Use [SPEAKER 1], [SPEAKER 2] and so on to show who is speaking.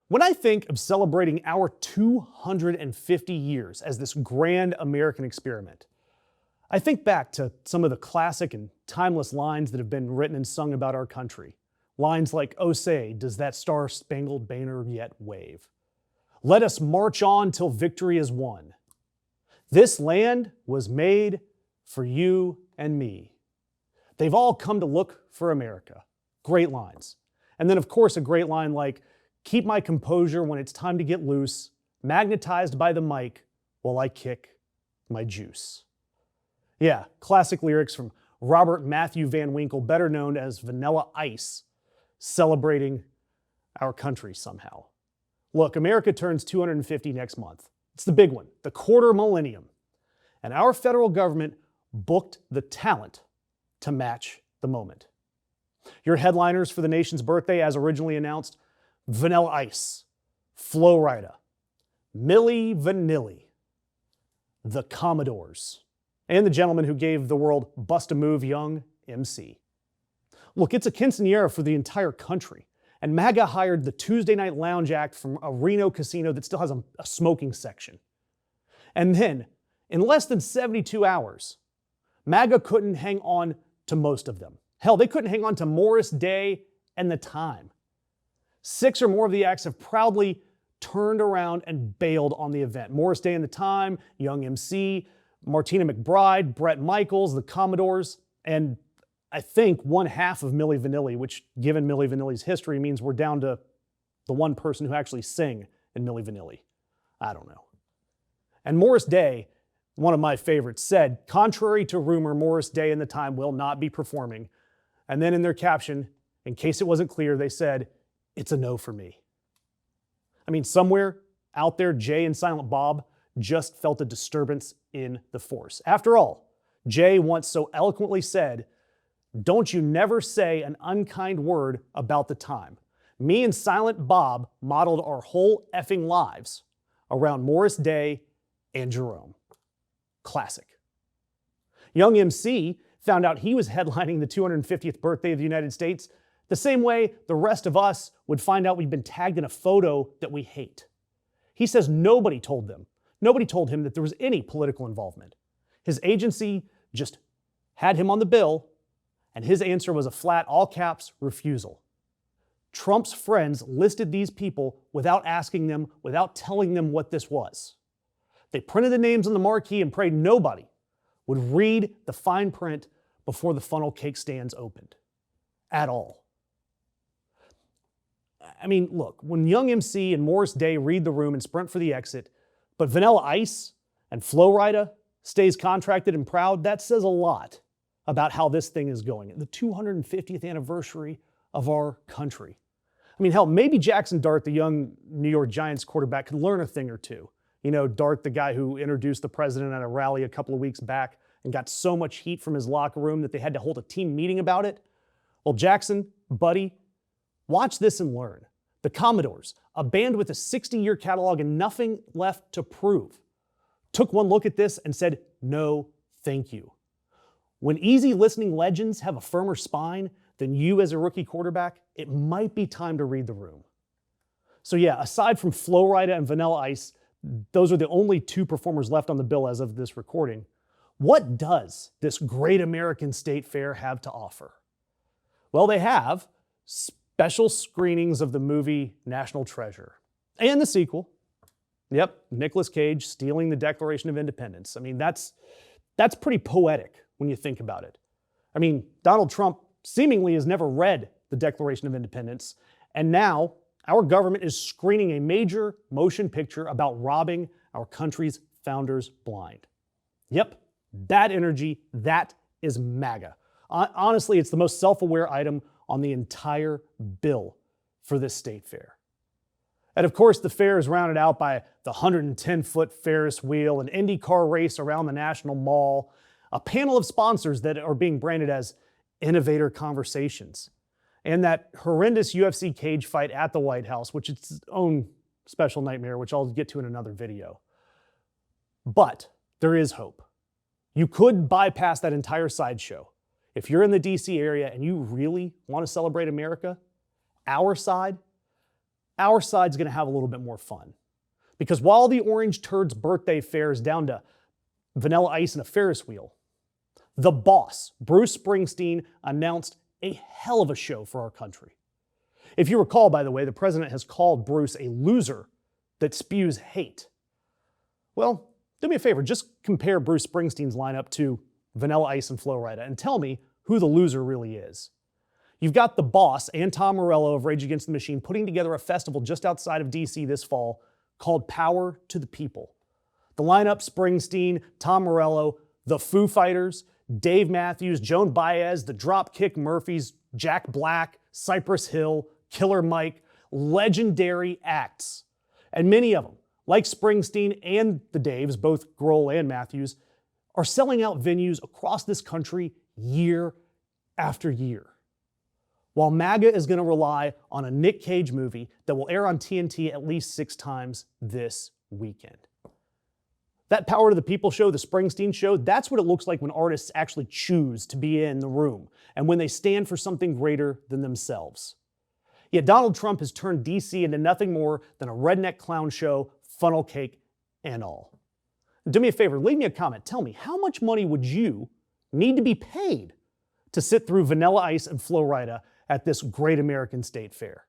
[SPEAKER 1] When I think of celebrating our 250 years as this grand American experiment, I think back to some of the classic and timeless lines that have been written and sung about our country. Lines like, "Oh say, does that star-spangled banner yet wave? Let us march on till victory is won. This land was made for you and me." They've all come to look for America. Great lines. And then, of course, a great line like, "Keep my composure when it's time to get loose, magnetized by the mic while I kick my juice." Yeah, classic lyrics from Robert Matthew Van Winkle, better known as Vanilla Ice, celebrating our country somehow. Look, America turns 250 next month. It's the big one, the quarter millennium. And our federal government booked the talent to match the moment. Your headliners for the nation's birthday, as originally announced: Vanilla Ice, Flo Rida, Milli Vanilli, the Commodores, and the gentleman who gave the world Bust a Move, Young MC. Look, it's a quinceañera for the entire country, and MAGA hired the Tuesday Night Lounge act from a Reno casino that still has a smoking section. And then, in less than 72 hours, MAGA couldn't hang on to most of them. Hell, they couldn't hang on to Morris Day and The Time. 6 or more of the acts have proudly turned around and bailed on the event. Morris Day and The Time, Young MC, Martina McBride, Bret Michaels, the Commodores, and I think one half of Milli Vanilli, which, given Milli Vanilli's history, means we're down to the one person who actually sang in Milli Vanilli. I don't know. And Morris Day, one of my favorites, said, contrary to rumor, Morris Day and The Time will not be performing. And then in their caption, in case it wasn't clear, they said, "It's a no for me." I mean, somewhere out there, Jay and Silent Bob just felt a disturbance in the force. After all, Jay once so eloquently said, "Don't you never say an unkind word about The Time. Me and Silent Bob modeled our whole effing lives around Morris Day and Jerome." Classic. Young MC found out he was headlining the 250th birthday of the United States the same way the rest of us would find out we've been tagged in a photo that we hate. He says nobody told him that there was any political involvement. His agency just had him on the bill, and his answer was a flat, all caps refusal. Trump's friends listed these people without asking them, without telling them what this was. They printed the names on the marquee and prayed nobody would read the fine print before the funnel cake stands opened. At all. I mean, look, when Young MC and Morris Day read the room and sprint for the exit, but Vanilla Ice and Flo Rida stays contracted and proud, that says a lot about how this thing is going. The 250th anniversary of our country. I mean, hell, maybe Jackson Dart, the young New York Giants quarterback, could learn a thing or two. You know, Dart, the guy who introduced the president at a rally a couple of weeks back and got so much heat from his locker room that they had to hold a team meeting about it. Well, Jackson, buddy, watch this and learn. The Commodores, a band with a 60-year catalog and nothing left to prove, took one look at this and said, "No, thank you." When easy listening legends have a firmer spine than you as a rookie quarterback, it might be time to read the room. So yeah, aside from Flo Rida and Vanilla Ice, those are the only 2 performers left on the bill as of this recording. What does this great American state fair have to offer? Well, they have special screenings of the movie National Treasure and the sequel. Yep, Nicolas Cage stealing the Declaration of Independence. I mean, that's pretty poetic when you think about it. I mean, Donald Trump seemingly has never read the Declaration of Independence, and now our government is screening a major motion picture about robbing our country's founders blind. Yep, that energy, that is MAGA. Honestly, it's the most self-aware item on the entire bill for this state fair. And of course, the fair is rounded out by the 110-foot Ferris wheel, an IndyCar race around the National Mall, a panel of sponsors that are being branded as Innovator Conversations, and that horrendous UFC cage fight at the White House, which is its own special nightmare, which I'll get to in another video. But there is hope. You could bypass that entire sideshow. If you're in the DC area and you really want to celebrate America, our side, our side's going to have a little bit more fun. Because while the Orange Turd's birthday fare is down to Vanilla Ice and a Ferris wheel, the boss, Bruce Springsteen, announced a hell of a show for our country. If you recall, by the way, the president has called Bruce a loser that spews hate. Well, do me a favor, just compare Bruce Springsteen's lineup to Vanilla Ice and Flo Rida and tell me who the loser really is. You've got the boss and Tom Morello of Rage Against the Machine putting together a festival just outside of DC this fall called Power to the People. The lineup: Springsteen, Tom Morello, the Foo Fighters, Dave Matthews, Joan Baez, the Dropkick Murphys, Jack Black, Cypress Hill, Killer Mike, legendary acts. And many of them, like Springsteen and the Daves, both Grohl and Matthews, are selling out venues across this country year after year. While MAGA is going to rely on a Nick Cage movie that will air on TNT at least 6 times this weekend. That Power to the People show, the Springsteen show, that's what it looks like when artists actually choose to be in the room and when they stand for something greater than themselves. Yet Donald Trump has turned DC into nothing more than a redneck clown show, funnel cake and all. Do me a favor, leave me a comment. Tell me, how much money would you need to be paid to sit through Vanilla Ice and Flo Rida at this great American state fair?